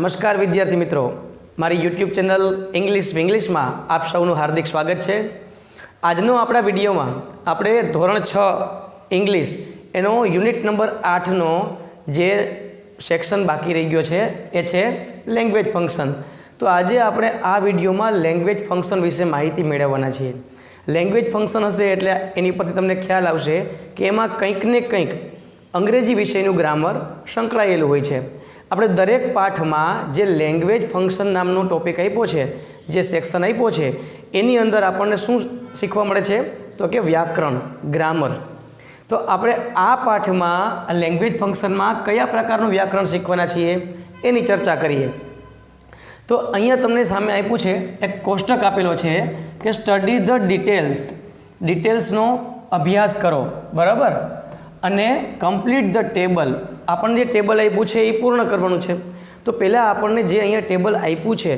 નમસ્કાર વિદ્યાર્થી મિત્રો, મારી યુટ્યુબ ચેનલ ઇંગ્લિશ વિંગ્લિશમાં આપ સૌનું હાર્દિક સ્વાગત છે। આજનો આપણા વિડીયોમાં આપણે ધોરણ 6 ઇંગ્લિશ એનો યુનિટ નંબર 8નો જે સેક્શન બાકી રહી ગયો છે એ છે લેંગ્વેજ ફંક્શન। તો આજે આપણે આ વિડીયોમાં લેંગ્વેજ ફંક્શન વિશે માહિતી મેળવવાના છીએ। લેંગ્વેજ ફંક્શન હશે એટલે એની પરથી તમને ખ્યાલ આવશે કે એમાં કંઈક ને કંઈક અંગ્રેજી વિષયનું ગ્રામર સંકળાયેલું હોય છે। આપણે દરેક પાઠમાં જે લેંગ્વેજ ફંક્શન નામનો ટોપિક આપ્યો છે, જે સેક્શન આપ્યો છે, એની અંદર આપણને શું શીખવા મળે છે તો કે વ્યાકરણ, ગ્રામર। તો આપણે આ પાઠમાં લેંગ્વેજ ફંક્શનમાં કયા પ્રકારનું વ્યાકરણ શીખવાના છીએ એની ચર્ચા કરીએ। તો અહીંયા તમને સામે આપ્યું છે એક કોષ્ટક આપેલો છે કે સ્ટડી ધ ડિટેલ્સનો અભ્યાસ કરો, બરાબર, અને કમ્પ્લીટ ધ ટેબલ। આપણને જે ટેબલ આપ્યું છે એ પૂર્ણ કરવાનું છે। તો પહેલાં આપણને જે અહીંયા ટેબલ આપ્યું છે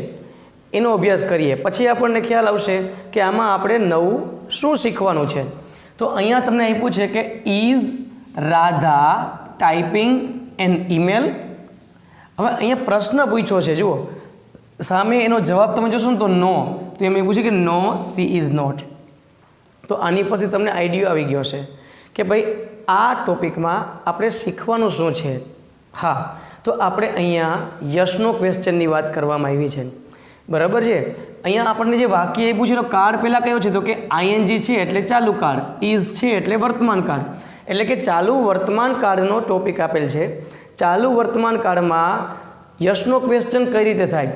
એનો અભ્યાસ કરીએ, પછી આપણને ખ્યાલ આવશે કે આમાં આપણે નવું શું શીખવાનું છે। તો અહીંયા તમને આપ્યું છે કે is Radha typing an email. હવે અહીંયા પ્રશ્ન પૂછ્યો છે, જુઓ સામે એનો જવાબ તમે જોશો ને તો નો, તો એમ એવું છે કે નો સી ઇઝ નોટ। તો આની પરથી તમને આઈડિયો આવી ગયો છે કે ભાઈ આ ટોપિકમાં આપણે શીખવાનું શું છે। હા, તો આપણે અહીંયા યસનો ક્વેશ્ચનની વાત કરવામાં આવી છે, બરાબર છે। અહીંયા આપણને જે વાક્ય આપ્યું છે એનો કાળ પહેલાં કયો છે તો કે આઈએનજી છે એટલે ચાલુ કાળ, ઇઝ છે એટલે વર્તમાન કાળ, એટલે કે ચાલુ વર્તમાન કાળનો ટોપિક આપેલ છે। ચાલુ વર્તમાન કાળમાં યસનો ક્વેશ્ચન કઈ રીતે થાય,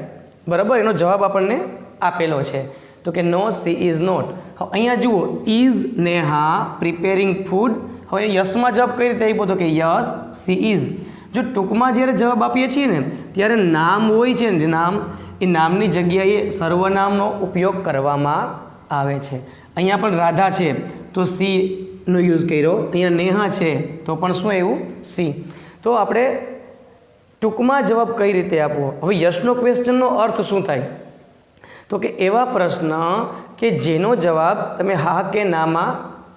બરાબર, એનો જવાબ આપણને આપેલો છે તો કે નો સી ઇઝ નોટ। અહીંયા જુઓ ઇઝ નેહા પ્રિપેરિંગ ફૂડ। હવે યસમાં જવાબ કઈ રીતે આપ્યો તો કે યસ સી ઇઝ। જો ટૂંકમાં જ્યારે જવાબ આપીએ છીએ ને ત્યારે નામ હોય છે ને, નામ, એ નામની જગ્યાએ સર્વનામનો ઉપયોગ કરવામાં આવે છે। અહીંયા પણ રાધા છે તો સીનો યુઝ કર્યો, અહીંયા નેહા છે તો પણ શું એવું સી। તો આપણે ટૂંકમાં જવાબ કઈ રીતે આપવો। હવે યસનો ક્વેશ્ચનનો અર્થ શું થાય તો કે એવા પ્રશ્ન કે જેનો જવાબ તમે હા કે નામાં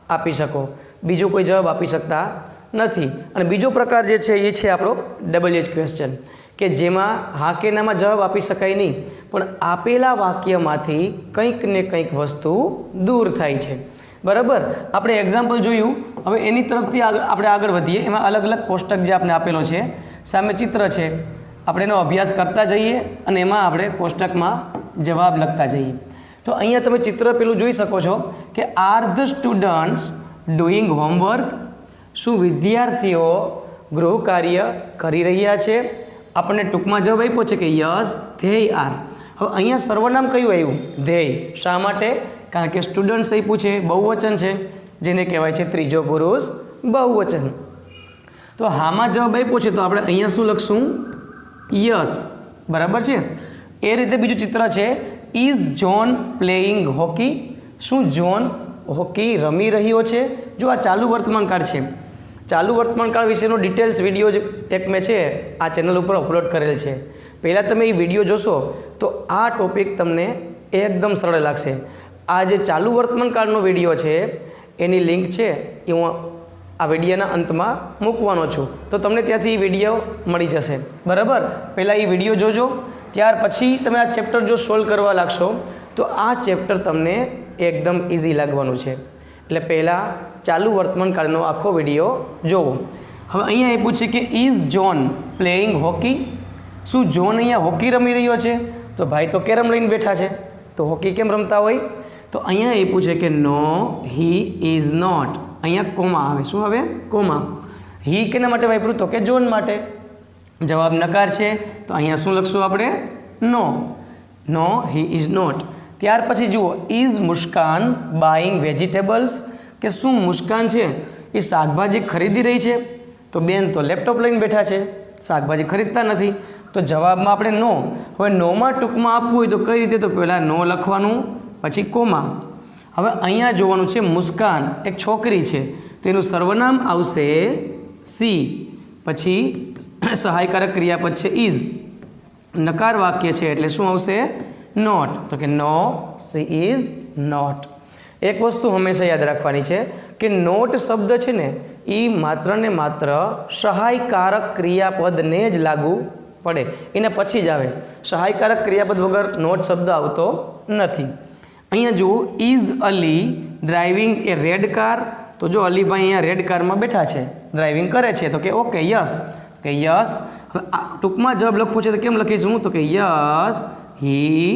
આપી શકો, બીજો કોઈ જવાબ આપી શકતા નથી। અને બીજો પ્રકાર જે છે એ છે આપણો ડબલ ક્વેશ્ચન, કે જેમાં હા કે નામાં જવાબ આપી શકાય નહીં, પણ આપેલા વાક્યમાંથી કંઈક ને કંઈક વસ્તુ દૂર થાય છે, બરાબર। આપણે એક્ઝામ્પલ જોયું, હવે એની તરફથી આપણે આગળ વધીએ। એમાં અલગ અલગ કોષ્ટક જે આપણે આપેલો છે, સામે ચિત્ર છે, આપણે એનો અભ્યાસ કરતા જઈએ અને એમાં આપણે કોષ્ટકમાં જવાબ લખતા જઈએ। તો અહીંયા તમે ચિત્ર પેલું જોઈ શકો છો કે are the students doing homework. શું વિદ્યાર્થીઓ ગૃહ કાર્ય કરી રહ્યા છે? આપણને ટૂંકમાં જવાબ આપ્યો છે કે યસ ધેય આર। હવે અહીંયા સર્વનામ કયું આવ્યું? ધેય। શા માટે? કારણ કે સ્ટુડન્ટ્સ આપ્યું છે, બહુવચન છે, જેને કહેવાય છે ત્રીજો પુરુષ બહુવચન। તો હામાં જવાબ આપ્યો છે તો આપણે અહીંયા શું લખશું? યસ, બરાબર છે। એ રીતે બીજું ચિત્ર છે, ઇઝ જોન પ્લેઇંગ હોકી। શું જોન હોકી રમી રહ્યો છે? જો આ ચાલુ વર્તમાન કાળ છે, ચાલુ વર્તમાન કાળ વિશેનો ડિટેલ્સ વિડીયો એક મેં છે આ ચેનલ ઉપર અપલોડ કરેલ છે। પહેલાં તમે એ વિડીયો જોશો તો આ ટોપિક તમને એકદમ સરળ લાગશે। આ જે ચાલુ વર્તમાન કાળનો વિડીયો છે એની લિંક છે એ હું આ વિડીયોના અંતમાં મૂકવાનો છું, તો તમને ત્યાંથી એ વિડીયો મળી જશે, બરાબર। પહેલાં એ વિડીયો જોજો, ત્યાર પછી તમે આ ચેપ્ટર જો સોલ્વ કરવા લાગશો તો આ ચેપ્ટર તમને એકદમ ઇઝી લાગવાનું છે। એટલે પહેલાં ચાલુ વર્તમાન કાળનો આખો વિડીયો જોવો। હવે અહીંયા એ પૂછે કે ઇઝ જોન પ્લેઇંગ હોકી। શું જોન અહીંયા હોકી રમી રહ્યો છે? તો ભાઈ તો કેરમ લઈને બેઠા છે, તો હોકી કેમ રમતા હોય? તો અહીંયા એ પૂછે કે નો હી ઇઝ નોટ। અહીંયા કોમા આવે, શું આવે? કોમા। હી કેના માટે વાપર્યું તો કે જોન માટે। જવાબ નકાર છે તો અહીંયા શું લખશું આપણે? નો હી ઇઝ નોટ। ત્યાર પછી જુઓ ઇઝ મુસ્કાન બાઇંગ વેજીટેબલ્સ। કે શું મુસ્કાન છે એ શાકભાજી ખરીદી રહી છે? તો બેન તો લેપટોપ લઈને બેઠા છે, શાકભાજી ખરીદતા નથી, તો જવાબમાં આપણે નો। હવે નોમાં ટૂંકમાં આપવું હોય તો કઈ રીતે? તો પહેલાં નો લખવાનું, પછી કોમા। હવે અહીંયા જોવાનું છે મુસ્કાન એક છોકરી છે તો એનું સર્વનામ આવશે સી, પછી સહાયકારક ક્રિયાપદ છે ઇઝ, નકાર વાક્ય છે એટલે શું આવશે? નોટ। તો કે નો સી ઇઝ નોટ। એક વસ્તુ હંમેશા યાદ રાખવાની છે કે નોટ શબ્દ છે ને એ માત્ર ને માત્ર સહાયકારક ક્રિયાપદને જ લાગુ પડે, એના પછી જ આવે. સહાયકારક ક્રિયાપદ વગર નોટ શબ્દ આવતો નથી. અહીંયા જુઓ, is Ali driving A red car? તો જો અલીભાઈ અહીંયા રેડ કારમાં બેઠા છે, ડ્રાઇવિંગ કરે છે, તો કે ઓકે યસ, કે યસ. હવે ટૂંકમાં જવાબ લખવું છે તો કેમ લખીશું? તો કે યસ હી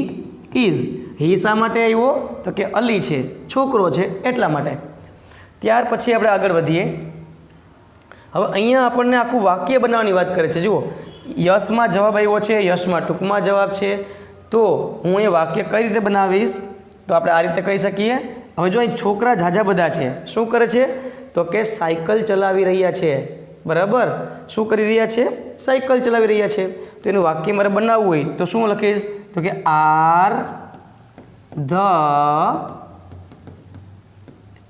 ઇઝ. હી શા માટે આવ્યો? તો કે અલી છે, છોકરો છે એટલા માટે. ત્યાર પછી આપણે આગળ વધીએ. હવે અહીંયા આપણને આખું વાક્ય બનાવવાની વાત કરે છે. જુઓ, યસમાં જવાબ આવ્યો છે, યસમાં ટૂંકમાં જવાબ છે, તો હું એ વાક્ય કઈ રીતે બનાવીશ? તો આપણે આ રીતે કહી શકીએ. હવે જો અહીં છોકરા ઝાઝા બધા છે, શું કરે છે? તો કે સાયકલ ચલાવી રહ્યા છે. બરાબર, શું કરી રહ્યા છે? સાયકલ ચલાવી રહ્યા છે. તો એનું વાક્ય મારે બનાવવું હોય તો શું લખીશ? તો કે are the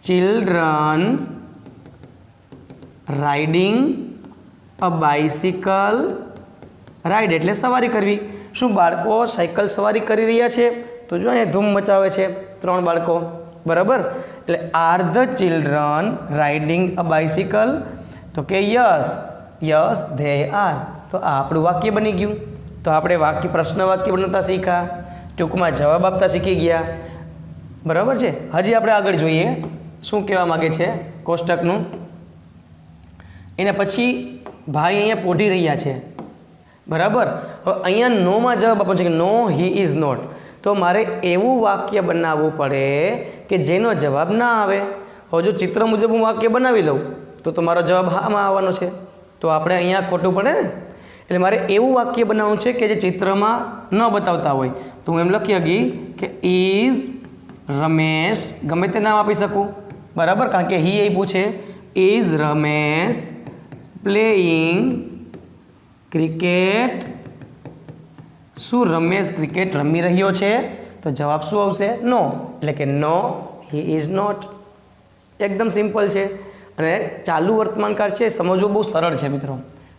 children riding a bicycle? Ride એટલે સવારી કરવી. શું બાળકો સાયકલ સવારી કરી રહ્યા છે? તો જો અહીંયા ધૂમ મચાવે છે 3 બાળકો. બરાબર, એટલે are the children riding a bicycle? તો કે યસ, યસ ધે આર. તો આ આપણું વાક્ય બની ગયું. તો આપણે વાક્ય પ્રશ્ન વાક્ય બનાવતા શીખ્યા, ટૂંકમાં જવાબ આપતા શીખી ગયા. બરાબર છે. હજી આપણે આગળ જોઈએ શું કહેવા માગે છે કોષ્ટકનું. એના પછી ભાઈ અહીંયા પોઢી રહ્યા છે. બરાબર, હવે અહીંયા નોમાં જવાબ આપવો છે કે નો હી ઇઝ નોટ. તો મારે એવું વાક્ય બનાવવું પડે કે જેનો જવાબ ના આવે. હવે જો ચિત્ર મુજબ હું વાક્ય બનાવી લઉં તો મારો જવાબ હામાં આવવાનો છે, તો આપણે અહીંયા ખોટું પડે ને. એટલે મારે એવું વાક્ય બનાવવું છે કે જે ચિત્રમાં ન બતાવતા હોય. તો હું એમ લખી શકી કે ઇઝ રમેશ, ગમે તે નામ આપી શકું. બરાબર, કારણ કે હી આપ્યું છે. Is Ramesh playing cricket? શું રમેશ ક્રિકેટ રમી રહ્યો છે? તો જવાબ શું આવશે? નો. એટલે કે નો હી ઇઝ નોટ. એકદમ સિમ્પલ છે. અને ચાલુ વર્તમાનકાળ છે, સમજવું બહુ સરળ છે મિત્રો.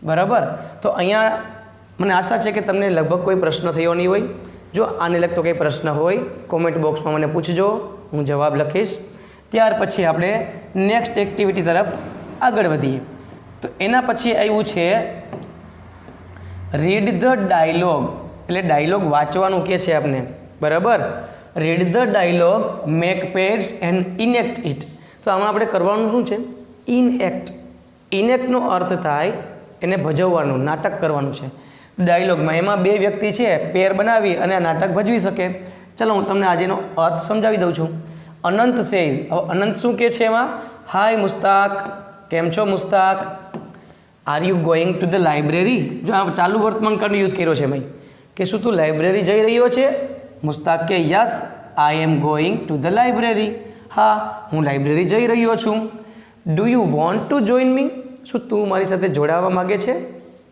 બરાબર, તો અહીંયા મને આશા છે કે તમને લગભગ કોઈ પ્રશ્ન થયો નહીં હોય. જો આને લગતો કંઈ પ્રશ્ન હોય કોમેન્ટ બોક્સમાં મને પૂછજો, હું જવાબ લખીશ. ત્યાર પછી આપણે નેક્સ્ટ એક્ટિવિટી તરફ આગળ વધીએ. તો એના પછી આવ્યું છે રીડ ધ ડાયલોગ, એટલે ડાયલોગ વાંચવાનું કહે છે આપને. બરાબર, read the dialogue, make pads and enact it. તો આમાં આપણે કરવાનું શું છે? ઇનએક્ટ. ઇનેક્ટનો અર્થ થાય એને ભજવવાનું, નાટક કરવાનું છે. ડાયલોગમાં એમાં 2 વ્યક્તિ છે, પેર બનાવી અને આ નાટક ભજવી શકે. ચલો હું તમને આજે એનો અર્થ સમજાવી દઉં છું. અનંત સેઝ. હવે અનંત શું કહે છે એમાં? હાય મુસ્તાક, કેમ છો Mushtaq? Are you going to the library? જો આ ચાલુ વર્તમાન કાળનો યુઝ કર્યો છે ભાઈ, કે શું તું લાઇબ્રેરી જઈ રહ્યો છે? મુસ્તાક કે yes I am going to the library. હા, હું લાઇબ્રેરી જઈ રહ્યો છું. Do you want to join me? શું તું મારી સાથે જોડાવા માગે છે?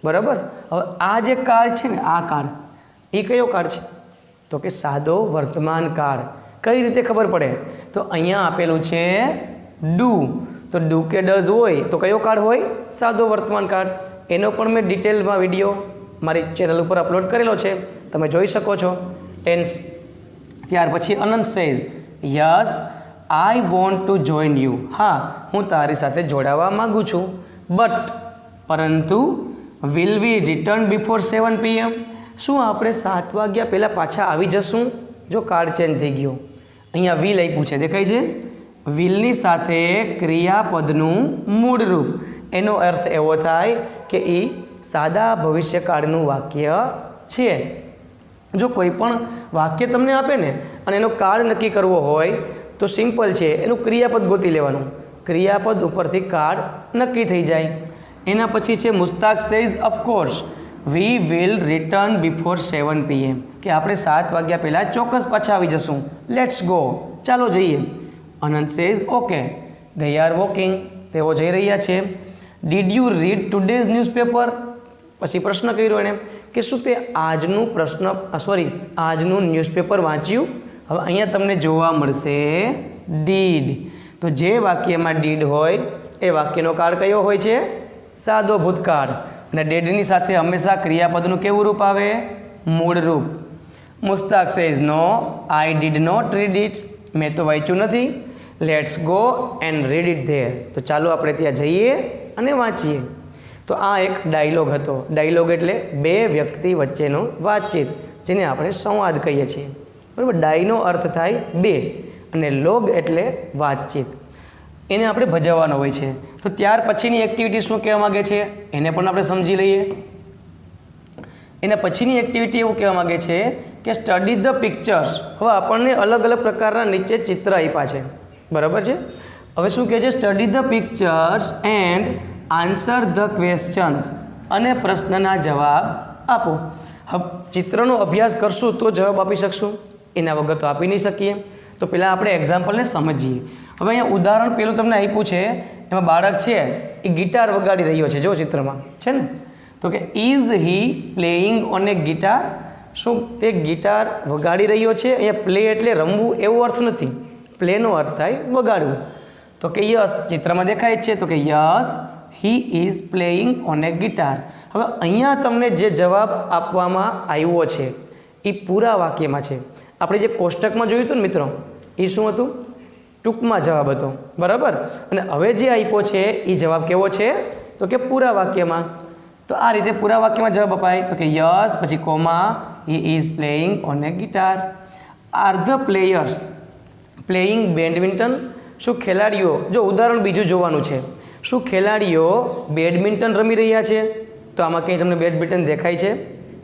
બરાબર, હવે આ જે કાળ છે ને, આ કાળ એ કયો કાળ છે? તો કે સાદો વર્તમાન કાળ. કઈ રીતે ખબર પડે? તો અહીંયા આપેલું છે ડુ. તો ડુ કે ડઝ હોય તો કયો કાળ હોય? સાદો વર્તમાન કાળ. એનો પણ મેં ડિટેલમાં વિડીયો મારી ચેનલ ઉપર અપલોડ કરેલો છે, તમે જોઈ શકો છો. ટેન્સ. ત્યાર પછી Anant says yes I want to join you. હા, હું તારી સાથે જોડાવા માગું છું. બટ પરંતુ will we return before 7 PM? શું આપણે 7 વાગ્યા પહેલાં પાછા આવી જશું? જો કાર્ડ ચેન્જ થઈ ગયો. અહીંયા વિલ આપ્યું છે, દેખાય છે? વિલની સાથે ક્રિયાપદનું મૂળ રૂપ. એનો અર્થ એવો થાય કે એ સાદા ભવિષ્યકાળનું વાક્ય છે. જો કોઈ પણ વાક્ય તમને આપે ને અને એનો કાળ નક્કી કરવો હોય તો સિમ્પલ છે, એનું ક્રિયાપદ ગોતી લેવાનું. ક્રિયાપદ ઉપરથી કાળ નક્કી થઈ જાય. એના પછી છે Mushtaq says of course we will return before 7 PM, કે આપણે 7 વાગ્યા પહેલાં ચોક્કસ પાછા આવી જશું. લેટ્સ ગો, ચાલો જઈએ. Anant says okay they are walking, તેઓ જઈ રહ્યા છે. Did you read today's newspaper? પછી પ્રશ્ન કર્યો એણે કે શું તે આજનું ન્યૂઝપેપર વાંચ્યું? હવે અહીંયા તમને જોવા મળશે ડીડ. તો જે વાક્યમાં ડીડ હોય એ વાક્યનો કાળ કયો હોય છે? સાદો ભૂતકાળ. અને ડેડની સાથે હંમેશા ક્રિયાપદનું કેવું રૂપ આવે? મૂળ રૂપ. Mushtaq says no I did not read it. મેં તો વાંચ્યું નથી. Let's go and read it there. તો ચાલો આપણે ત્યાં જઈએ અને વાંચીએ. તો આ એક ડાયલોગ હતો. ડાયલોગ એટલે બે વ્યક્તિ વચ્ચેનો વાતચીત, જેને આપણે સંવાદ કહીએ છીએ. બરાબર. ડાયનો અર્થ થાય બે અને લોગ એટલે વાતચીત. એને આપણે ભજવવાનો હોય છે. તો ત્યાર પછીની એક્ટિવિટી શું કહેવા માગે છે એને પણ આપણે સમજી લઈએ. એના પછીની એક્ટિવિટી એવું કહેવા માગે છે કે સ્ટડી ધ પિક્ચર્સ. હવે આપણને અલગ અલગ પ્રકારના નીચે ચિત્ર આપ્યા છે. બરાબર છે. હવે શું કહે છે? Study the pictures and answer the questions. અને પ્રશ્નના જવાબ આપો. હવે ચિત્રનો અભ્યાસ કરશું તો જવાબ આપી શકશું, એના વગર તો આપી નહીં શકીએ. તો પહેલાં આપણે એક્ઝામ્પલને સમજીએ. હવે અહીંયા ઉદાહરણ પેલું તમને આપ્યું છે, એમાં બાળક છે એ ગિટાર વગાડી રહ્યો છે. જો ચિત્રમાં છે ને, તો કે is he playing on A guitar. શું તે ગિટાર વગાડી રહ્યો છે? અહીંયા પ્લે એટલે રમવું એવો અર્થ નથી. પ્લેનો અર્થ થાય વગાડવું. તો કે યસ, ચિત્રમાં દેખાય છે તો કે yes he is playing on A guitar. હવે અહીંયા તમને જે જવાબ આપવામાં આવ્યો છે એ પૂરા વાક્યમાં છે. આપણે જે કોષ્ટકમાં જોયું હતું ને મિત્રો, એ શું હતું? ટૂંકમાં જવાબ હતો. બરાબર. અને હવે જે આપ્યો છે એ જવાબ કેવો છે? તો કે પૂરા વાક્યમાં. તો આ રીતે પૂરા વાક્યમાં જવાબ અપાય તો કે યસ, પછી comma, he is playing on A guitar. Are the players playing badminton. શું ખેલાડીઓ, જો ઉદાહરણ બીજું જોવાનું છે, શું ખેલાડીઓ બેડમિન્ટન રમી રહ્યા છે? તો આમાં કંઈ તમને બેડમિન્ટન દેખાય છે?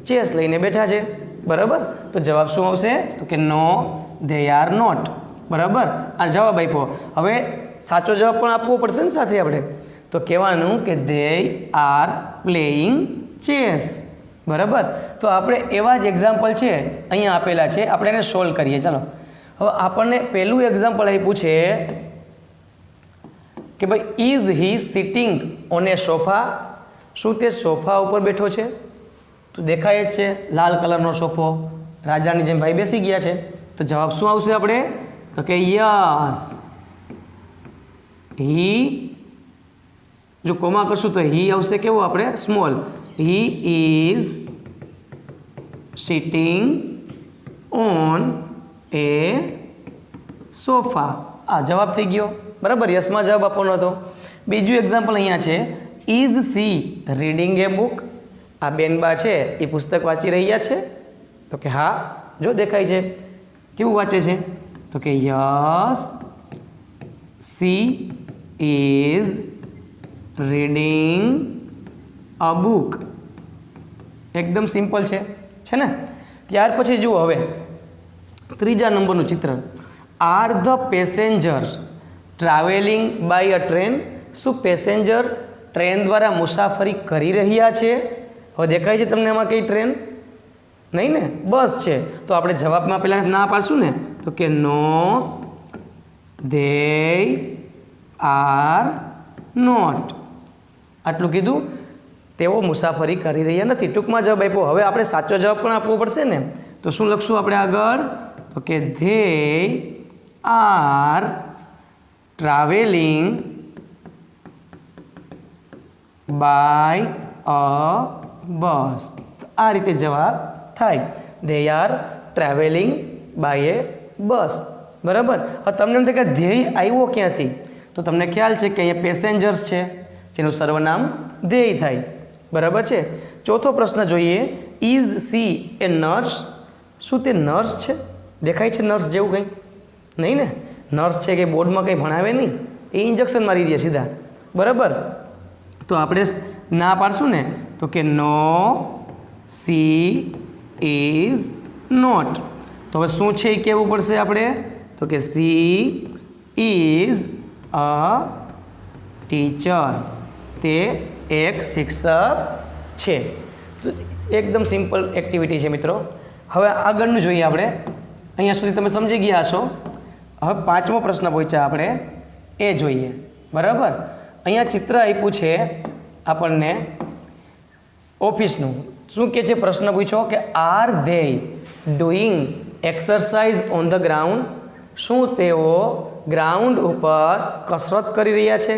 ચેસ લઈને બેઠા છે. બરાબર. તો જવાબ શું આવશે? તો કે નો, ધે આર નોટ. બરાબર. આ જવાબ આપ્યો. હવે સાચો જવાબ પણ આપવો પડશે ને સાથે આપણે. તો કહેવાનું કે ધે આર પ્લેઇંગ ચેસ. બરાબર. તો આપણે એવા જ એક્ઝામ્પલ છે અહીંયા આપેલા છે, આપણે એને સોલ્વ કરીએ. ચાલો. હવે આપણને પહેલું એક્ઝામ્પલ આપ્યું છે કે ભાઈ is he sitting on A sofa. શું તે સોફા ઉપર બેઠો છે? તો દેખાય જ છે લાલ કલરનો સોફો, રાજાની જેમ ભાઈ બેસી ગયા છે. તો જવાબ શું આવશે આપણે? તો કે યસ હી, જો કોમા કરશું તો હી આવશે કેવું? આપણે small. He is sitting on A sofa. આ જવાબ થઈ ગયો. બરાબર. યસમાં જવાબ આપવાનો હતો. બીજું એક્ઝામ્પલ અહીંયા છે, is C reading A book. આ બેનબા છે એ પુસ્તક વાંચી રહ્યા છે? તો કે હા, જો દેખાય છે. કેવું વાંચે છે? તો કે yes she is reading a book. એકદમ સિમ્પલ છે ને? ત્યાર પછી જુઓ હવે ત્રીજા નંબરનું ચિત્ર. Are the passengers travelling by a train. શું પેસેન્જર ટ્રેન દ્વારા મુસાફરી કરી રહ્યા છે? હવે દેખાય છે તમને એમાં કઈ ટ્રેન? નહીં ને, બસ છે. તો આપણે જવાબમાં પહેલાં ના પાડશું ને, તો કે નો, ધે આર નોટ. આટલું કીધું. તેઓ મુસાફરી કરી રહ્યા નથી. ટૂંકમાં જવાબ આપ્યો. હવે આપણે સાચો જવાબ પણ આપવો પડશે ને. તો શું લખશું આપણે આગળ? તો કે ધે આર ટ્રાવેલિંગ બાય અ બસ. આ રીતે જવાબ થાય. ધે આર ટ્રાવેલિંગ બાય એ બસ. બરાબર. હવે તમને એમ થાય કે ધ્યેય આવ્યો ક્યાંથી? તો તમને ખ્યાલ છે કે અહીંયા પેસેન્જર્સ છે, જેનું સર્વનામ ધ્યેય થાય. બરાબર છે. ચોથો પ્રશ્ન જોઈએ. Is C A nurse. શું તે નર્સ છે? દેખાય છે નર્સ જેવું કંઈ? નહીં ને. નર્સ છે કે બોર્ડમાં કંઈ ભણાવે નહીં, એ ઇન્જેક્શન મારી દે સીધા. બરાબર. તો આપણે ના પાડશું ને, તો કે નો, સી ઇઝ નોટ. તો હવે શું છે એ કહેવું પડશે આપણે? તો કે સી ઇઝ અ ટીચર. તે એક શિક્ષક છે. તો એકદમ સિમ્પલ એક્ટિવિટી છે મિત્રો. હવે આગળનું જોઈએ આપણે. અહીંયા સુધી તમે સમજી ગયા હશો. હવે પાંચમો પ્રશ્ન પૂછ્યા આપણે, એ જોઈએ. બરાબર. અહીંયા ચિત્ર આપ્યું છે આપણને ઓફિસનું. શું કહે છે? પ્રશ્ન પૂછ્યો કે R they doing exercise on the ground. શું તેઓ ગ્રાઉન્ડ ઉપર કસરત કરી રહ્યા છે?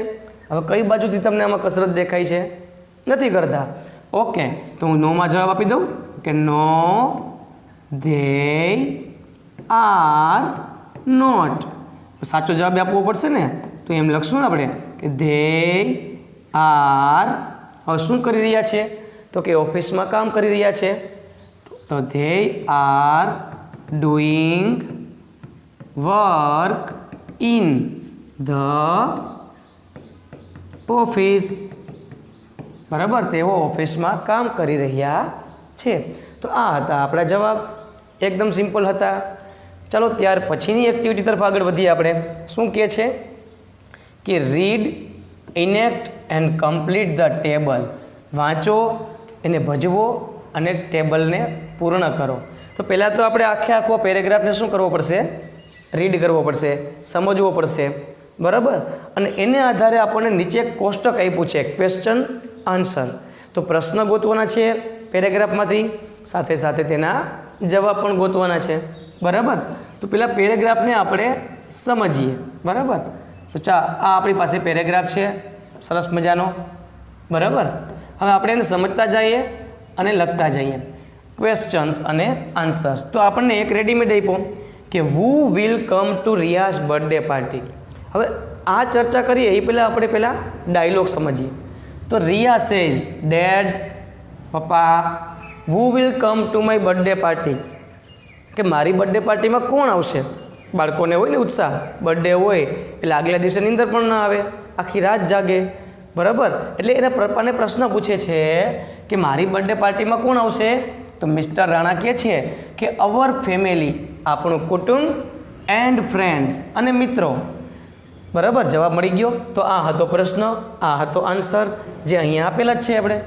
હવે કઈ બાજુથી તમને આમાં કસરત દેખાય છે? નથી કરતા. ઓકે, તો હું નોમાં જવાબ આપી દઉં કે નો, ધે આર નોટ. સાચો જવાબ આપવો પડશે ને, તો એમ લખશું ને આપણે કે ધે આર હવે શું કરી રહ્યા છે? તો કે ઓફિસમાં કામ કરી રહ્યા છે. તો they are doing work in the office. બરાબર, તેઓ ઓફિસમાં કામ કરી રહ્યા છે. તો આ હતા આપણા જવાબ, એકદમ સિમ્પલ હતા. ચાલો ત્યાર પછીની એક્ટિવિટી તરફ આગળ વધીએ આપણે. શું કહે છે કે read, enact and complete the table. વાંચો, એને ભજવો અને ટેબલને પૂર્ણ કરો. તો પહેલાં તો આપણે આખો પેરેગ્રાફને શું કરવો પડશે? રીડ કરવો પડશે, સમજવો પડશે. બરાબર, અને એને આધારે આપણને નીચે એક કોષ્ટક આપ્યું છે, ક્વેશ્ચન આન્સર. તો પ્રશ્ન ગોતવાના છે પેરેગ્રાફમાંથી, સાથે સાથે તેના જવાબ પણ ગોતવાના છે. બરાબર, તો પેલા પેરેગ્રાફને આપણે સમજીએ. બરાબર, તો આ આપણી પાસે પેરેગ્રાફ છે સરસ મજાનો. બરાબર, હવે આપણે એને સમજતા જઈએ અને લખતા જઈએ, ક્વેશ્ચન્સ અને આન્સર્સ. તો આપણને એક રેડીમેડ આપ્યો કે who will come to Riya's birthday party. હવે આ ચર્ચા કરીએ એ પહેલાં આપણે પહેલાં ડાયલોગ સમજીએ. તો રિયા સેઝ, ડેડ, પપ્પા, who will come to my birthday party, કે મારી બર્થડે પાર્ટીમાં કોણ આવશે? બાળકોને હોય ને ઉત્સાહ, બર્થડે હોય એટલે આગલા દિવસે નીંદર પણ ન આવે, આખી રાત જાગે. બરાબર, એટલે એના પપ્પાને પ્રશ્ન પૂછે છે કે મારી બર્થડે પાર્ટીમાં કોણ આવશે? તો મિસ્ટર રાણા કહે છે કે અવર ફેમિલી, આપણું કુટુંબ, એન્ડ ફ્રેન્ડ્સ, અને મિત્રો. બરાબર, જવાબ મળી ગયો. તો આ હતો પ્રશ્ન, આ હતો આન્સર, જે અહીંયા આપેલા જ છે આપણે.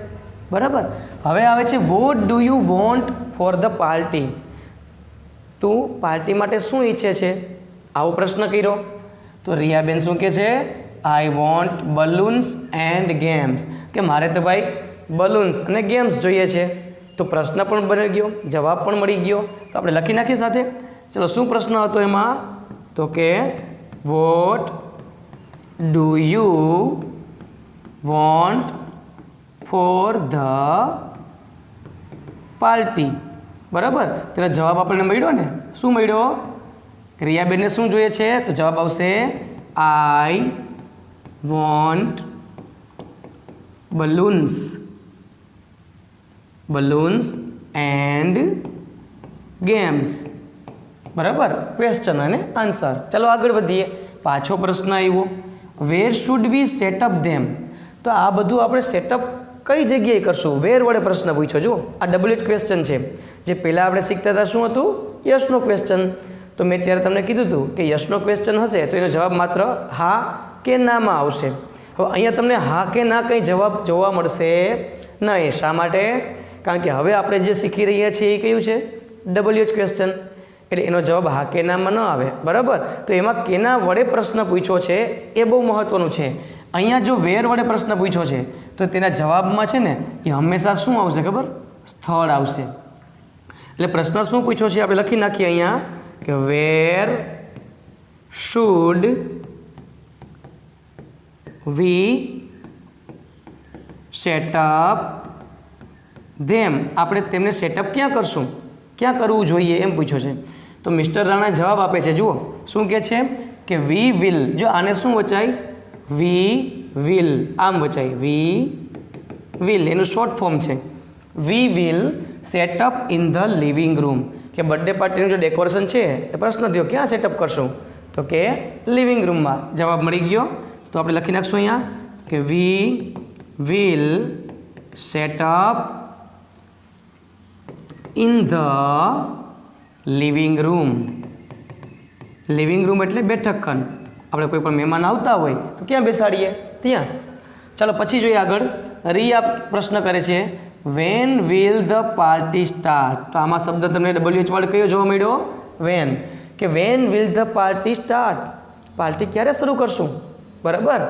બરાબર, હવે આવે છે what do you want for the party. તું પાર્ટી માટે શું ઈચ્છે છે? આવો પ્રશ્ન કર્યો. તો રિયાબેન શું કહે છે? I want balloons and games, કે મારે તો ભાઈ બલૂન્સ અને ગેમ્સ જોઈએ છે. તો પ્રશ્ન પણ બની ગયો, જવાબ પણ મળી ગયો. તો આપણે લખી નાખીએ સાથે. ચલો, શું પ્રશ્ન હતો એમાં? તો કે what do you want for the party. બરાબર, તેનો જવાબ આપણને મળ્યો ને. શું મળ્યો? રિયાબેનને શું જોઈએ છે? તો જવાબ આવશે I want balloons and games. બરાબર, ક્વેશ્ચન અને આન્સર. ચલો આગળ વધીએ. પાછો પ્રશ્ન આવ્યો, વેર શુડ વી સેટઅપ ધેમ. તો આ બધું આપણે સેટઅપ કઈ જગ્યાએ કરશું? વેર વડે પ્રશ્ન પૂછ્યો. જો આ WH ક્વેશ્ચન છે. જે પહેલાં આપણે શીખતા હતા શું હતું? યસનો ક્વેશ્ચન. તો મેં ત્યારે તમને કીધું હતું કે યસનો ક્વેશ્ચન હશે તો એનો જવાબ માત્ર હા કે નામાં આવશે. હવે અહીંયા તમને હા કે ના કંઈ જવાબ જોવા મળશે નહીં. શા માટે? કારણ કે હવે આપણે જે શીખી રહ્યા છીએ એ કયું છે? WH question. એટલે એનો જવાબ હા કે નામાં ન આવે. બરાબર, તો એમાં કેના વડે પ્રશ્ન પૂછ્યો છે એ બહુ મહત્ત્વનું છે. અહીંયા જો વેર વડે પ્રશ્ન પૂછ્યો છે તો તેના જવાબમાં છે ને એ હંમેશા શું આવશે ખબર? સ્થળ આવશે. એટલે પ્રશ્ન શું પૂછ્યો છે આપણે લખી નાખીએ અહીંયા કે વેર શુડ વી સેટઅપ ધેમ. આપણે તેમને સેટઅપ ક્યાં કરશું? ક્યાં કરવું જોઈએ એમ પૂછ્યો છે. તો મિસ્ટર રાણા જવાબ આપે છે. જુઓ શું કહે છે કે વી વિલ. જો આને શું વચાય? વી વિલ, આમ વચાય વી વિલ, એનું શોર્ટ ફોર્મ છે. We will setup in the living room, કે બર્થડે પાર્ટીનું જે ડેકોરેશન છે એ પ્રશ્ન થયો ક્યાં સેટઅપ કરશું? તો કે લિવિંગ રૂમમાં. જવાબ મળી ગયો. તો આપણે લખી નાખશું અહીંયા કે we will setup in the living room. Living room એટલે બેઠક ખંડ. આપણે કોઈ પણ મહેમાન આવતા હોય તો ક્યાં બેસાડીએ? ત્યાં. ચાલો પછી જોઈએ આગળ. રિયા પ્રશ્ન કરે છે when will the party start. તો આમાં શબ્દ તમને WH વર્ડ કયો જોવા મળ્યો? વેન. કે when will the party start. Party ક્યારે શરૂ કરશું? બરાબર,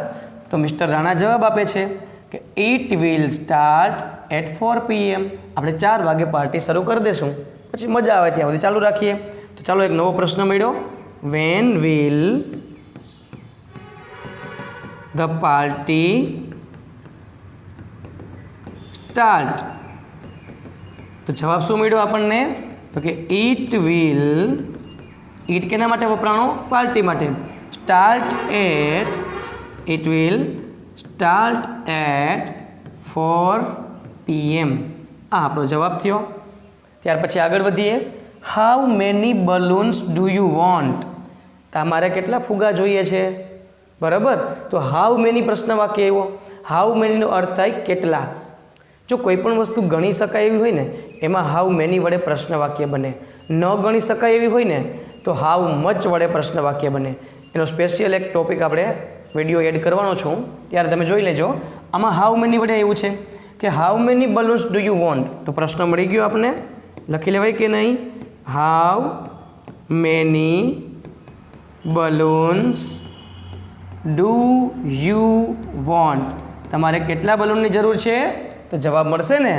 તો મિસ્ટર રાણા જવાબ આપે છે કે it will start at 4 PM. આપણે 4 વાગે પાર્ટી શરૂ કરી દઈશું, પછી મજા આવે ત્યાં સુધી ચાલુ રાખીએ. તો ચાલો એક નવો પ્રશ્ન મળ્યો. When will the party start. તો જવાબ શું મળ્યો આપણને? તો કે ઇટ વિલ, ઇટ કેના માટે વપરાણો? પાર્ટી માટે. Start at, it will start at 4 PM આ આપણો જવાબ થયો. ત્યાર પછી આગળ વધીએ. How many balloons do you want? તમારે કેટલા ફુગ્ગા જોઈએ છે? બરાબર. તો હાઉ મેની પ્રશ્ન વાક્ય આવ્યો. હાઉ મેનીનો અર્થ થાય કેટલા. જો કોઈ પણ વસ્તુ ગણી શકાય એવી હોય ને એમાં હાઉ મેની વડે પ્રશ્ન વાક્ય બને. ન ગણી શકાય એવી હોય ને તો હાઉ મચ વડે પ્રશ્ન વાક્ય બને. એનો સ્પેશિયલ એક ટોપિક આપણે વિડીયો એડ કરવાનો છું, ત્યારે તમે જોઈ લેજો. આમાં હાઉ મેની વડે એવું છે કે how many balloons do you want? તો પ્રશ્ન મળી ગયો આપણને. લખી લેવાય કે નહીં? How many balloons do you want? તમારે કેટલા બલૂનની જરૂર છે? તો જવાબ મળશે ને.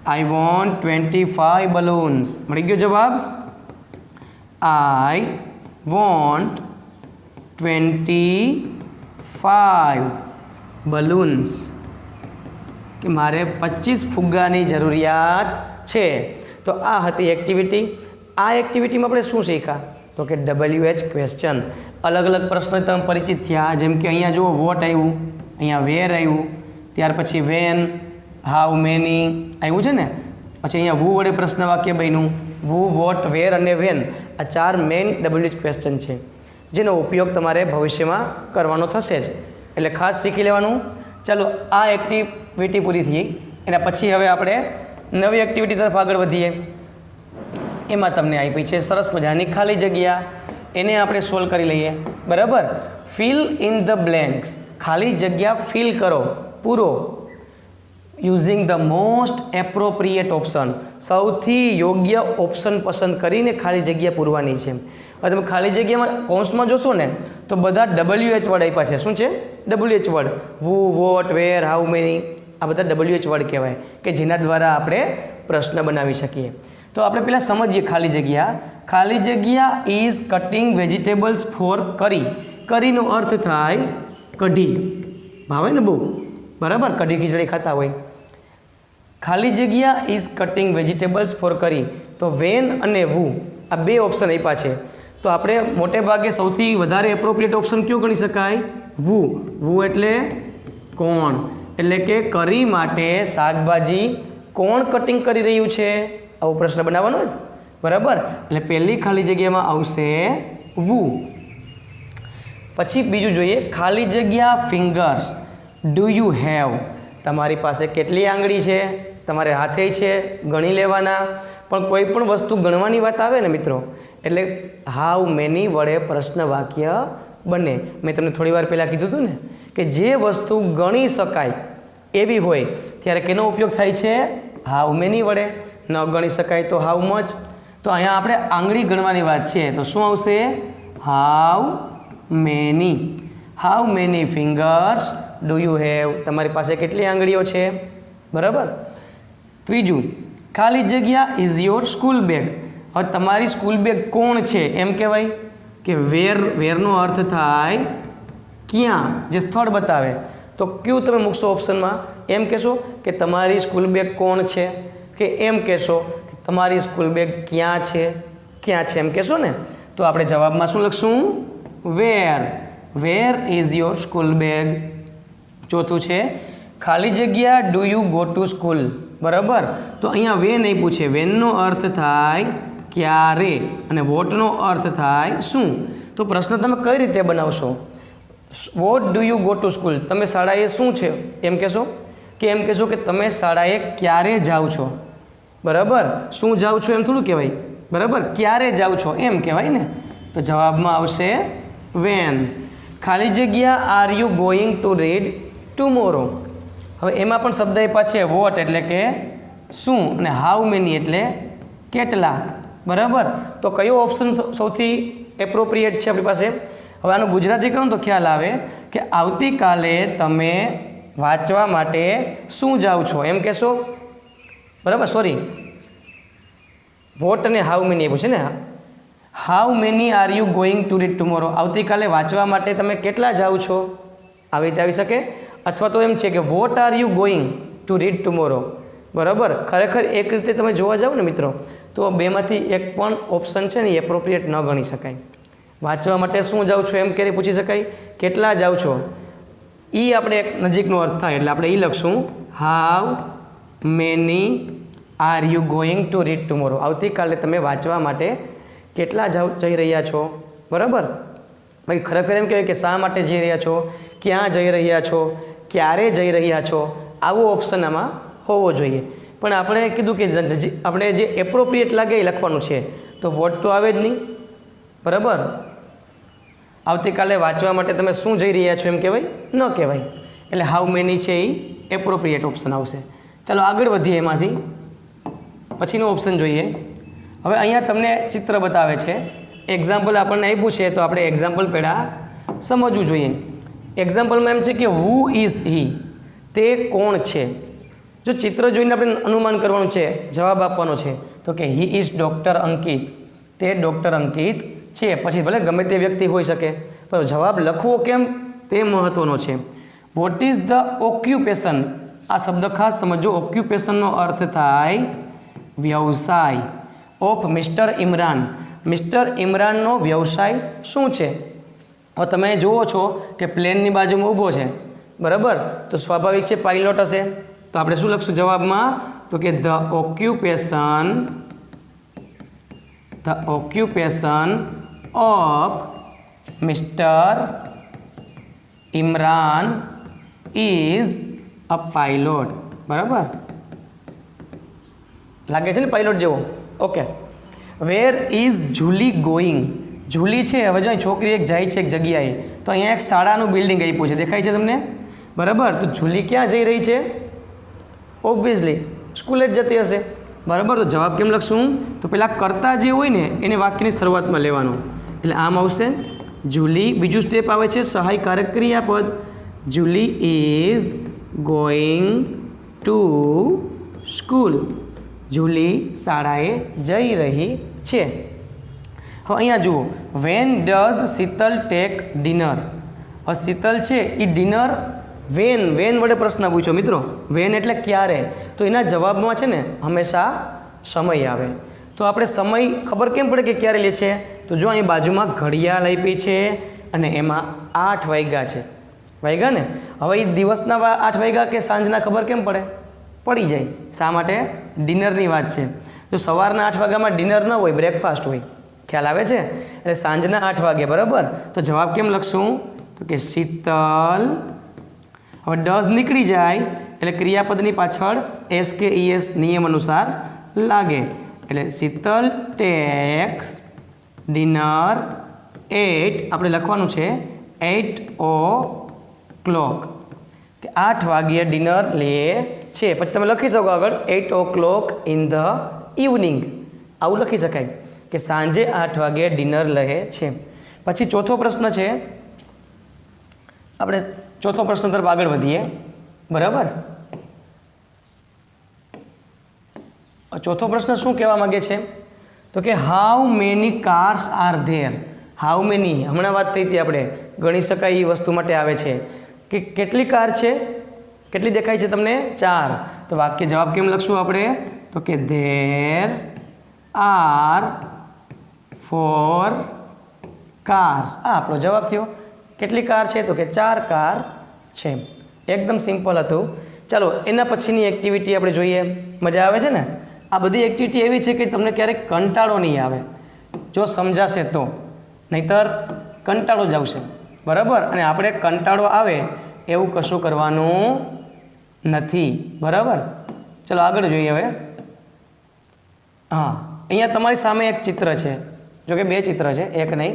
I want 25 balloons. મળી ગયો જવાબ. આઈ વોન્ટ 25 બલૂન્સ, કે મારે 25 ફુગ્ગાની જરૂરિયાત છે. તો આ હતી એક્ટિવિટી. આ એક્ટિવિટીમાં આપણે શું શીખ્યા? તો કે WH ક્વેશ્ચન. અલગ અલગ પ્રશ્નો તમે પરિચિત થયા. જેમ કે અહીંયા જુઓ વોટ આવ્યું, અહીંયા વેર આવ્યું, ત્યાર પછી વેન, હાઉ મેની આવ્યું છે ને. પછી અહીંયા વુ વડે પ્રશ્ન વાક્ય બન્યું. વુ, વોટ, વેર અને વેન આ 4 મેઇન WH ક્વેશ્ચન છે, જેનો ઉપયોગ તમારે ભવિષ્યમાં કરવાનો થશે જ. એટલે ખાસ શીખી લેવાનું. ચાલો, આ એક્ટિવિટી પૂરી થઈ. એના પછી હવે આપણે નવી એક્ટિવિટી તરફ આગળ વધીએ. એમાં તમને આપી છે સરસ મજાની ખાલી જગ્યા. એને આપણે સોલ્વ કરી લઈએ. બરાબર. Fill in the blanks. ખાલી જગ્યા ફિલ કરો, પૂરો. Using the most appropriate option. સૌથી યોગ્ય ઓપ્શન પસંદ કરીને ખાલી જગ્યા પૂરવાની છે. હવે તમે ખાલી જગ્યામાં કૌંસમાં જોશો ને તો બધા WH વર્ડ આપ્યા છે. શું છે? WH word. Who, what, where, how many આ બધા WH વર્ડ કહેવાય, કે જેના દ્વારા આપણે પ્રશ્ન બનાવી શકીએ. તો આપણે પહેલાં સમજીએ ખાલી જગ્યા. ખાલી જગ્યા ઇઝ કટિંગ વેજીટેબલ્સ ફોર કરી. કરીનો અર્થ થાય કઢી. ભાવે ને બહુ? બરાબર. કઢી ખીચડી ખાતા હોય. ખાલી જગ્યા ઇઝ કટિંગ વેજીટેબલ્સ ફોર કરી. તો વેન અને વુ આ બે ઓપ્શન આપ્યા છે. તો આપણે મોટે ભાગે સૌથી વધારે એપ્રોપ્રિએટ ઓપ્શન કયો ગણી શકાય? વુ. વુ એટલે કોણ? એટલે કે કરી માટે શાકભાજી કોણ કટિંગ કરી રહ્યું છે? આવો પ્રશ્ન બનાવવાનો ને. બરાબર. એટલે પહેલી ખાલી જગ્યામાં આવશે વુ. પછી બીજું જોઈએ. ખાલી જગ્યા ફિંગર્સ ડુ યુ હેવ? તમારી પાસે કેટલી આંગળી છે? તમારે હાથે છે, ગણી લેવાના. પણ કોઈ પણ વસ્તુ ગણવાની વાત આવે ને મિત્રો, એટલે હાઉ મેની વડે પ્રશ્ન વાક્ય બને. મેં તમને થોડી વાર પહેલાં કીધું હતું ને કે જે વસ્તુ ગણી શકાય એવી હોય ત્યારે કેનો ઉપયોગ થાય છે? હાઉ મેની વડે. ન ગણી શકાય તો હાઉ મચ. તો અહીંયા આપણે આંગળી ગણવાની વાત છે, તો શું આવશે? How many. How many fingers do you have? તમારી પાસે કેટલી આંગળીઓ છે? બરાબર. ત્રીજું, ખાલી જગ્યા ઇઝ યોર સ્કૂલ બેગ. હવે તમારી સ્કૂલ બેગ કોણ છે એમ કહેવાય કે વેર. વેરનો અર્થ થાય ક્યાં, જે સ્થળ બતાવે. તો કયું તમે મૂકશો ઓપ્શનમાં? એમ કહેશો કે તમારી સ્કૂલ બેગ કોણ છે, કે એમ કહેશો કે તમારી સ્કૂલ બેગ ક્યાં છે? ક્યાં છે એમ કહેશો ને. તો આપણે જવાબમાં શું લખશું? Where. Where is your school bag. ચોથું છે ખાલી જગ્યા do you go to school. બરાબર. તો અહીંયા વેન નહીં પૂછે. વેનનો અર્થ થાય ક્યારે અને વોટનો અર્થ થાય શું. તો પ્રશ્ન તમે કઈ રીતે બનાવશો? What do you go to school? તમે શાળાએ શું છે એમ કહેશો, કે એમ કહેશો કે તમે શાળાએ ક્યારે જાઓ છો? બરાબર. શું જાઓ છો એમ થોડું કહેવાય. બરાબર. ક્યારે જાઓ છો એમ કહેવાય ને. તો જવાબમાં આવશે વેન. ખાલી જગ્યા are you going to read tomorrow? હવે એમાં પણ શબ્દ આપ્યા છે વોટ એટલે કે શું, અને હાઉ મેની એટલે કેટલા. બરાબર. તો કયો ઓપ્શન સૌથી એપ્રોપ્રિએટ છે આપણી પાસે? હવે આનું ગુજરાતી કરો તો ખ્યાલ આવે કે આવતીકાલે તમે વાંચવા માટે શું જાઓ છો એમ કહેશો. બરાબર. સોરી, વોટ અને હાઉ મેની આપ્યું છે ને. How many are you going to read tomorrow? આવતીકાલે વાંચવા માટે તમે કેટલા જાઓ છો? આવી રીતે આવી શકે. અથવા તો એમ છે કે what are you going to read tomorrow? બરાબર. ખરેખર એક રીતે તમે જોવા જાઓ ને મિત્રો તો બેમાંથી એક પણ ઓપ્શન છે ને એ એપ્રોપ્રિએટ ન ગણી શકાય. વાંચવા માટે શું જાઓ છો એમ ક્યારે પૂછી શકાય? કેટલા જાઓ છો? એ આપણે એક નજીકનો અર્થ થાય એટલે આપણે એ લખશું how many are you going to read tomorrow. આવતીકાલે તમે વાંચવા માટે કેટલા જઈ રહ્યા છો, બરાબર. ભાઈ ખરેખર એમ કહેવાય કે શા માટે જઈ રહ્યા છો, ક્યાં જઈ રહ્યા છો, ક્યારે જઈ રહ્યા છો, આવો ઓપ્શન આમાં હોવો જોઈએ. પણ આપણે કીધું કે આપણે જે એપ્રોપ્રિએટ લાગે એ લખવાનું છે, તો વોટ તો આવે જ નહીં, બરાબર. આવતીકાલે વાંચવા માટે તમે શું જઈ રહ્યા છો એમ કહેવાય ન કહેવાય. એટલે હાઉ મેની છે એ એપ્રોપ્રિએટ ઓપ્શન આવશે. ચાલો આગળ વધીએ એમાંથી પછીનો ઓપ્શન જોઈએ. હવે અહીંયા તમને ચિત્ર બતાવે છે, એક્ઝામ્પલ આપણને આપ્યું છે, તો આપણે એક્ઝામ્પલ પહેલાં સમજવું જોઈએ. એક્ઝામ્પલમાં એમ છે કે હુ ઇઝ હી, તે કોણ છે. જો ચિત્ર જોઈને આપણે અનુમાન કરવાનું છે, જવાબ આપવાનો છે, તો કે હી ઇઝ ડૉક્ટર અંકિત, તે ડૉક્ટર અંકિત છે. પછી ભલે ગમે તે વ્યક્તિ હોઈ શકે, પણ જવાબ લખવો કેમ તે મહત્ત્વનો છે. વોટ ઇઝ ધ ઓક્યુપેશન, આ શબ્દ ખાસ સમજો. ઓક્યુપેશનનો અર્થ થાય વ્યવસાય ઓફ મિસ્ટર ઇમરાન. મિસ્ટર ઇમરાનનો વ્યવસાય શું છે? હવે તમે જુઓ છો કે પ્લેનની બાજુમાં ઊભો છે, બરાબર. તો સ્વાભાવિક છે પાઇલોટ હશે. તો આપણે શું લખશું જવાબમાં? તો કે the occupation of mister Imran is a pilot, બરાબર. લાગે છે ને પાઇલોટ જેવો? Okay. Where is Julie going, Julie છે. હવે જો છોકરી એક જાય છે એક જગ્યાએ, તો અહીંયા એક શાળાનું બિલ્ડિંગ આપ્યું છે, દેખાય છે તમને, બરાબર. તો જુલી ક્યાં જઈ રહી છે? ઓબ્વિયસલી સ્કૂલે જ જતી હશે, બરાબર. તો જવાબ કેમ લખશું? તો પેલા કરતા જે હોય ને એને વાક્યની શરૂઆતમાં લેવાનું, એટલે આમ આવશે જુલી. બીજું સ્ટેપ આવે છે સહાયકારક ક્રિયાપદ. Julie is going to school, Julie શાળાએ જઈ રહી છે. હવે અહીંયા જુઓ, when does Sheetal take dinner. હવે શીતલ છે એ ડિનર વેન વડે પ્રશ્ન પૂછ્યો મિત્રો. વેન એટલે ક્યારે, તો એના જવાબમાં છે ને હંમેશા સમય આવે. તો આપણે સમય ખબર કેમ પડે કે ક્યારે લે છે? તો જો અહીં બાજુમાં ઘડિયાળ આપી છે અને એમાં 8 વાગ્યા છે, વાગ્યા ને. હવે એ દિવસના 8 વાગ્યા કે સાંજના ખબર કેમ પડે? પડી જાય. શા માટે? ડિનરની વાત છે. જો સવારના 8 વાગ્યામાં ડિનર ન હોય, બ્રેકફાસ્ટ હોય, ખ્યાલ આવે છે? એટલે સાંજના 8 વાગે, બરાબર. તો જવાબ કેમ લખશું? તો કે શીતલ. હવે ડઝ નીકળી જાય એટલે ક્રિયાપદની પાછળ SKES નિયમ અનુસાર લાગે. એટલે શીતલ ટેક્સ ડિનર 8, આપણે લખવાનું છે 8 o'clock, કે 8 વાગ્યે ડિનર લે છે. પછી તમે લખી શકો આગળ 8 o'clock ઇન ધ ઇવનિંગ, આવું લખી શકાય કે સાંજે 8 વાગ્યે ડિનર લે છે. પછી ચોથો પ્રશ્ન છે, આપણે ચોથો પ્રશ્ન તરફ આગળ વધીએ, બરાબર. ચોથો પ્રશ્ન શું કહેવા માગે છે? તો કે how many cars are there. How many, હમણાં વાત થઈ હતી આપણે, ગણી શકાય એ વસ્તુ માટે આવે છે કે કેટલી કાર છે, કેટલી દેખાય છે તમને? 4. તો વાક્ય જવાબ કેમ લખશું આપણે? તો કે ધેર આર 4 કાર્સ. આ આપણો જવાબ થયો. કેટલી કાર છે? તો કે 4 કાર છે. એકદમ સિમ્પલ હતું. ચાલો એના પછીની એક્ટિવિટી આપણે જોઈએ. મજા આવે છે ને? આ બધી એક્ટિવિટી એવી છે કે તમને ક્યારેક કંટાળો નહીં આવે જો સમજાશે તો, નહીંતર કંટાળો જ આવશે, બરાબર. અને આપણે કંટાળો આવે એવું કશું કરવાનું નથી, બરાબર. ચલો આગળ જોઈએ હવે. હા, અહીંયા તમારી સામે એક ચિત્ર છે, જો કે 2 ચિત્ર છે, એક નહીં.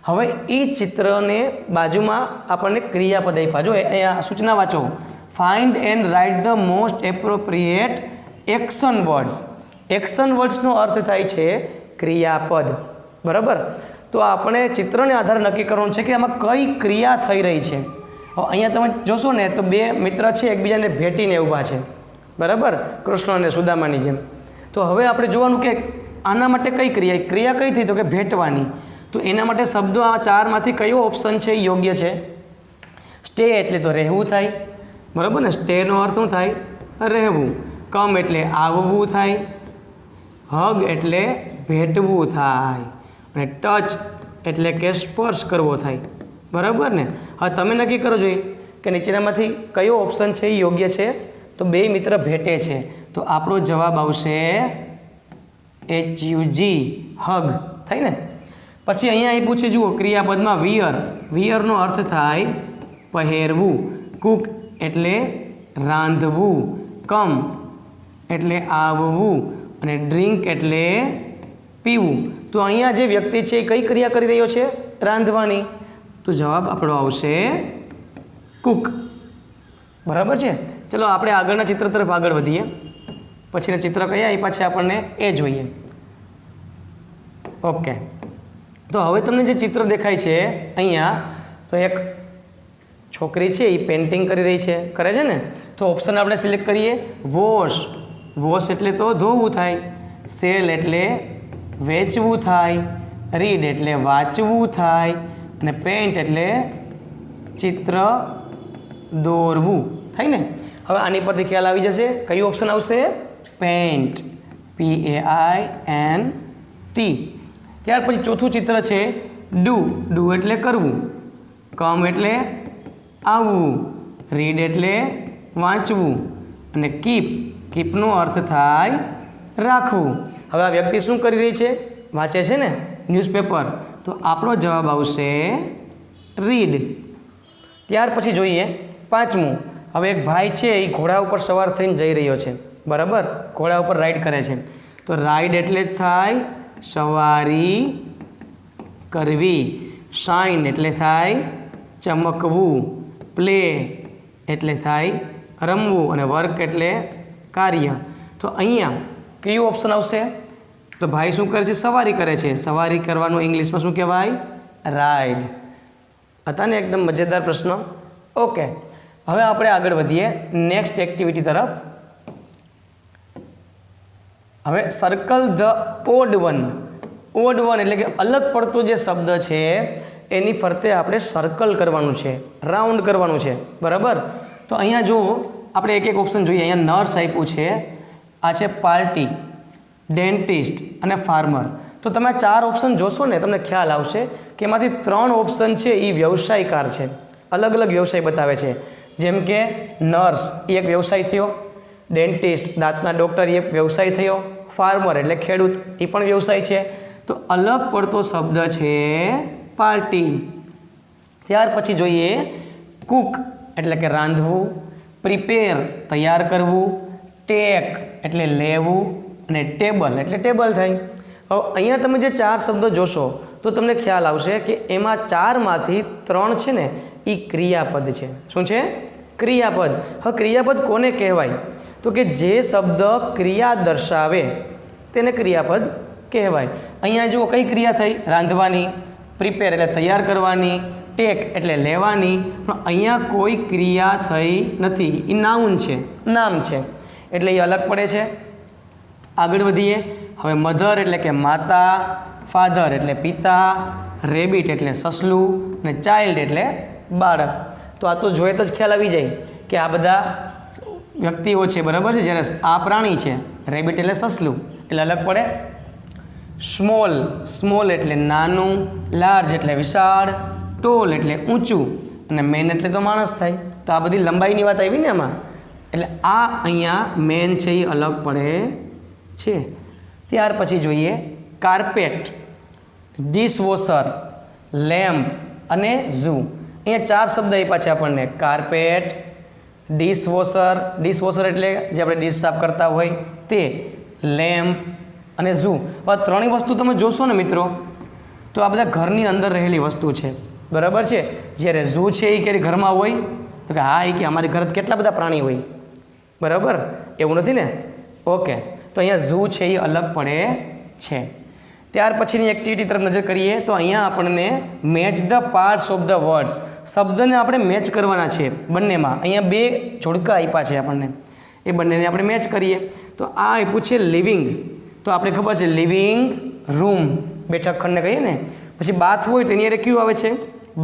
હવે એ ચિત્રને બાજુમાં આપણને ક્રિયાપદ આપ્યા. જો અહીંયા સૂચના વાંચો. Find and write the most appropriate action words. Action વર્ડ્સનો અર્થ થાય છે ક્રિયાપદ, બરાબર. તો આપણે ચિત્રને આધારે નક્કી કરવાનું છે કે આમાં કઈ ક્રિયા થઈ રહી છે. હવે અહીંયા તમે જોશો ને તો 2 મિત્ર છે, એકબીજાને ભેટીને ઊભા છે, બરાબર, કૃષ્ણ અને સુદામાની જેમ. તો હવે આપણે જોવાનું કે આના માટે કઈ ક્રિયા કઈ થઈ? તો કે ભેટવાની. તો એના માટે શબ્દો આ 4માંથી કયો ઓપ્શન છે યોગ્ય છે? સ્ટે એટલે તો રહેવું થાય, બરાબર ને. સ્ટેનો અર્થ શું થાય? રહેવું. કમ એટલે આવવું થાય. હગ એટલે ભેટવું થાય. અને ટચ એટલે કે સ્પર્શ કરવો થાય, બરાબર ને. હવે તમે નક્કી કરો જોઈએ કે કે નીચેનામાંથી કયો ઓપ્શન છે એ યોગ્ય છે? તો બે મિત્ર ભેટે છે, તો આપણો જવાબ આવશે HUG, હગ. થાય ને? પછી અહીંયા આપ્યું છે, જુઓ ક્રિયાપદમાં વિયર. વિયરનો અર્થ થાય પહેરવું. કુક એટલે રાંધવું. કમ એટલે આવવું. અને ડ્રિંક એટલે પીવું. તો અહીંયા જે વ્યક્તિ છે એ કઈ ક્રિયા કરી રહ્યો છે? રાંધવાની. તો જવાબ આપણો આવશે કુક. બરાબર છે? ચલો આપણે આગળના ચિત્ર તરફ આગળ વધીએ. પછીના ચિત્ર કયા આપ્યા છે આપણને એ જોઈએ. ઓકે, તો હવે તમને જે ચિત્ર દેખાય છે અહીંયા, તો એક છોકરી છે એ પેઇન્ટિંગ કરી રહી છે, કરે છે ને? તો ઓપ્શન આપણે સિલેક્ટ કરીએ. વોશ. વોશ એટલે તો ધોવું થાય. સેલ એટલે વેચવું થાય. રીડ એટલે વાંચવું થાય. અને પેઇન્ટ એટલે ચિત્ર દોરવું થાય ને? હવે આની પરથી ખ્યાલ આવી જશે કયું ઓપ્શન આવશે? પેઇન્ટ. PAINT. ત્યાર પછી ચોથું ચિત્ર છે ડુ. ડુ એટલે કરવું. કમ એટલે આવવું. રીડ એટલે વાંચવું. અને કીપ. કીપનો અર્થ થાય રાખવું. હવે આ વ્યક્તિ શું કરી રહી છે? વાંચે છે ને ન્યૂઝપેપર. તો આપણો જવાબ આવશે રીડ. ત્યાર પછી જોઈએ પાંચમું. હવે એક ભાઈ છે એ ઘોડા ઉપર સવાર થઈને જઈ રહ્યો છે, બરાબર? ઘોડા ઉપર રાઈડ કરે છે. તો રાઈડ એટલે જ થાય સવારી કરવી. શાઇન એટલે થાય ચમકવું. પ્લે એટલે થાય રમવું. અને વર્ક એટલે કાર્ય. તો અહીંયા કયું ઓપ્શન આવશે? તો ભાઈ શું કરે છે? સવારી કરે છે. સવારી કરવાનું ઇંગ્લિશમાં શું કહેવાય? રાઈડ. હતા ને એકદમ મજેદાર પ્રશ્ન? ઓકે, હવે આપણે આગળ વધીએ નેક્સ્ટ એક્ટિવિટી તરફ. હવે circle the odd one. Odd one એટલે કે અલગ પડતો જે શબ્દ છે એની ફરતે આપણે સર્કલ કરવાનું છે, રાઉન્ડ કરવાનું છે, બરાબર? તો અહીંયા જો આપણે એક એક ઓપ્શન જોઈએ. અહીંયા નર્સ આપ્યું છે, આ છે પાર્ટી, ડેન્ટિસ્ટ અને ફાર્મર. તો તમે ચાર ઓપ્શન જોશો ને તમને ખ્યાલ આવશે કે એમાંથી ત્રણ ઓપ્શન છે એ વ્યવસાયકાર છે, અલગ અલગ વ્યવસાય બતાવે છે. જેમ કે નર્સ એ એક વ્યવસાય થયો, ડેન્ટિસ્ટ દાંતના ડૉક્ટર એ એક વ્યવસાય થયો, ફાર્મર એટલે ખેડૂત એ પણ વ્યવસાય છે. તો અલગ પડતો શબ્દ છે પાર્ટી. ત્યાર પછી જોઈએ કુક એટલે કે રાંધવું, પ્રિપેર તૈયાર કરવું, ટેક એટલે લેવું અને ટેબલ એટલે ટેબલ થાય. હવે અહીંયા તમે જે ચાર શબ્દો જોશો તો તમને ખ્યાલ આવશે કે એમાં ચારમાંથી ત્રણ છે ને એ ક્રિયાપદ છે. શું છે? ક્રિયાપદ. હવે ક્રિયાપદ કોને કહેવાય? તો કે જે શબ્દ ક્રિયા દર્શાવે તેને ક્રિયાપદ કહેવાય. અહીંયા જુઓ કઈ ક્રિયા થઈ? રાંધવાની. પ્રિપેર એટલે તૈયાર કરવાની. ટેક એટલે લેવાની. પણ અહીંયા કોઈ ક્રિયા થઈ નથી, એ નાઉન છે, નામ છે, એટલે એ અલગ પડે છે. આગળ વધીએ. હવે મધર એટલે કે માતા, ફાધર એટલે પિતા, રેબિટ એટલે સસલું અને ચાઇલ્ડ એટલે બાળક. તો આ તો જોઈએ તો જ ખ્યાલ આવી જાય કે આ બધા વ્યક્તિઓ છે, બરાબર છે? જ્યારે આ પ્રાણી છે રેબિટ એટલે સસલું એટલે અલગ પડે. સ્મોલ. સ્મોલ એટલે નાનું, લાર્જ એટલે વિશાળ, ટોલ એટલે ઊંચું અને મેન એટલે તો માણસ થાય. તો આ બધી લંબાઈની વાત આવી ને આમાં, એટલે આ અહીંયા મેન છે એ અલગ પડે છે. ત્યાર પછી જોઈએ કાર્પેટ, ડિશવોશર, લેમ્પ અને ઝૂ. અહીંયા ચાર શબ્દ આપ્યા છે આપણને. કાર્પેટ, ડિશવોશર, ડિશવોશર એટલે જે આપણે ડિશ સાફ કરતા હોય તે, લેમ્પ અને ઝૂ. આ ત્રણેય વસ્તુ તમે જોશો ને મિત્રો તો આ બધા ઘરની અંદર રહેલી વસ્તુ છે, બરાબર છે? જ્યારે ઝૂ છે એ ક્યારે ઘરમાં હોય? તો કે હા, એ કે અમારી ઘરે કેટલા બધા પ્રાણી હોય, બરાબર? એવું નથી ને? ઓકે, તો અહીંયા ઝૂ છે એ અલગ પડે છે. ત્યાર પછીની એક્ટિવિટી તરફ નજર કરીએ તો અહીંયા આપણને match the parts of the words, શબ્દને આપણે મેચ કરવાના છે બંનેમાં. અહીંયા બે જોડકા આપ્યા છે આપણને, એ બંનેને આપણે મેચ કરીએ. તો આ આપ્યું છે લિવિંગ, તો આપણે ખબર છે લિવિંગ રૂમ, બેઠક ખંડને કહીએ ને. પછી બાથ હોય તો એની અરે કયું આવે છે?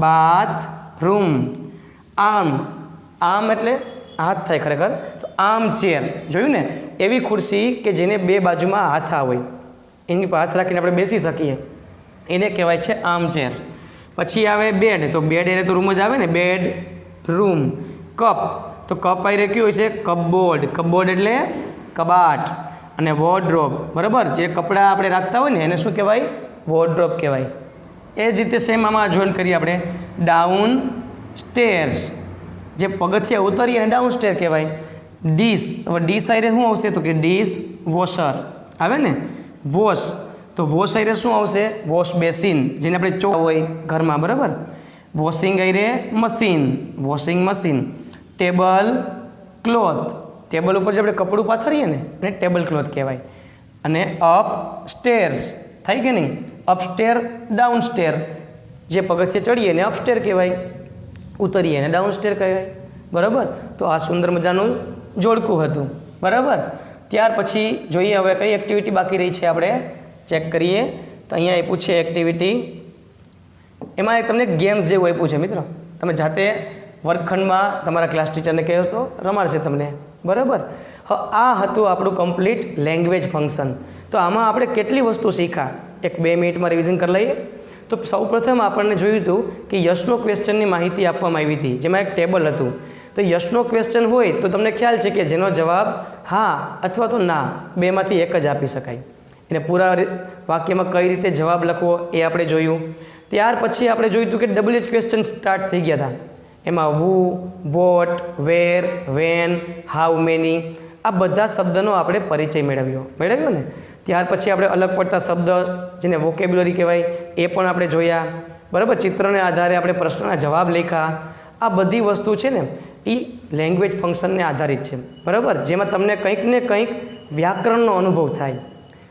બાથ રૂમ. આર્મ, આર્મ એટલે હાથ થાય ખરેખર, તો આર્મ ચેર. જોયું ને? એવી ખુરશી કે જેને બે બાજુમાં હાથા હોય, એની પર હાથ રાખીને આપણે બેસી શકીએ, એને કહેવાય છે આર્મ ચેર. પછી આવે બેડ, તો બેડ એને તો રૂમ જ આવે ને, બેડ રૂમ. કપ, તો કપ આઈ કયું હોય છે? કપબોર્ડ. કપબોર્ડ એટલે કબાટ. અને વોર્ડરોબ, બરાબર, જે કપડાં આપણે રાખતા હોય ને એને શું કહેવાય? વોર્ડરોબ કહેવાય. એ જ રીતે સેમ આમાં જોઈન કરીએ આપણે. ડાઉન સ્ટેર્સ, જે પગથિયા ઉતરીએ એને ડાઉન સ્ટેર કહેવાય. ડીશ, હવે ડીશ આઈરે શું આવશે? તો કે ડીશ વોશર આવે ને. વોશ, તો વોશ આઈરે શું આવશે? વોશ બેસિન, જેને આપણે ચો હોય ઘરમાં, બરાબર. Washing Aire machine, washing machine. Table cloth, table ઉપર જે આપણે કપડું પાથરીએ ને એને ટેબલ ક્લોથ કહેવાય. અને અપ સ્ટેર્સ થાય કે નહીં? અપસ્ટેર ડાઉન સ્ટેર, જે પગથિયે ચડીએ ને અપસ્ટેર કહેવાય, ઉતરીએ ને ડાઉન સ્ટેર કહેવાય, બરાબર. તો આ સુંદર મજાનું જોડકું હતું, બરાબર. ત્યાર પછી જોઈએ હવે કઈ એક્ટિવિટી બાકી રહી છે, આપણે ચેક કરીએ. તો અહીંયા આપ્યું છે એક્ટિવિટી, એમાં તમને ગેમ્સ જેવું આપ્યું છે મિત્રો. તમે જાતે વર્ગખંડમાં તમારા ક્લાસ ટીચરને કહો તો રમાડશે તમને, બરાબર. હવે આ હતું આપણું કમ્પ્લીટ લેંગ્વેજ ફંક્શન. તો આમાં આપણે કેટલી વસ્તુ શીખ્યા, એક 2 મિનિટમાં રિવિઝન કરી લઈએ. તો સૌપ્રથમ આપણને જોયું હતું કે યસનો ક્વેશ્ચનની માહિતી આપવામાં આવી હતી, જેમાં એક ટેબલ હતું. તો યસનો ક્વેશ્ચન હોય તો તમને ખ્યાલ છે કે જેનો જવાબ હા અથવા તો ના, બેમાંથી એક જ આપી શકાય. એને પૂરા વાક્યમાં કઈ રીતે જવાબ લખવો એ આપણે જોયું. ત્યાર પછી આપણે જોયું હતું કે WH ક્વેશ્ચન સ્ટાર્ટ થઈ ગયા હતા. એમાં who, what, where, when, how many, આ બધા શબ્દનો આપણે પરિચય મેળવ્યો ને. ત્યાર પછી આપણે અલગ પડતા શબ્દ જેને વોકેબ્યુલરી કહેવાય એ પણ આપણે જોયા, બરાબર. ચિત્રને આધારે આપણે પ્રશ્નના જવાબ લખ્યા. આ બધી વસ્તુ છે ને એ લેંગ્વેજ ફંક્શનને આધારિત છે, બરાબર, જેમાં તમને કંઈક ને કંઈક વ્યાકરણનો અનુભવ થાય.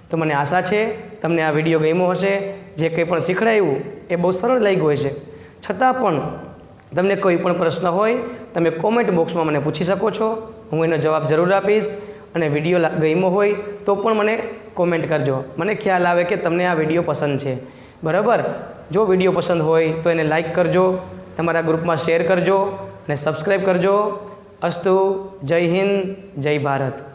તો મને આશા છે તમને આ વિડીયો ગમ્યો હશે. જે કંઈ પણ શીખડાયું એ બહુ સરળ લાગ્યું હશે. છતાં પણ તમને કોઈ પણ પ્રશ્ન હોય તમે કોમેન્ટ બોક્સમાં મને પૂછી શકો છો, હું એનો જવાબ જરૂર આપીશ. અને વિડીયો ગમ્યો હોય તો પણ મને કોમેન્ટ કરજો, મને ખ્યાલ આવે કે તમને આ વિડીયો પસંદ છે, બરાબર. જો વિડીયો પસંદ હોય તો એને લાઈક કરજો, તમારા ગ્રુપમાં શેર કરજો અને સબસ્ક્રાઈબ કરજો. અસ્તુ. જય હિન્દ, જય ભારત.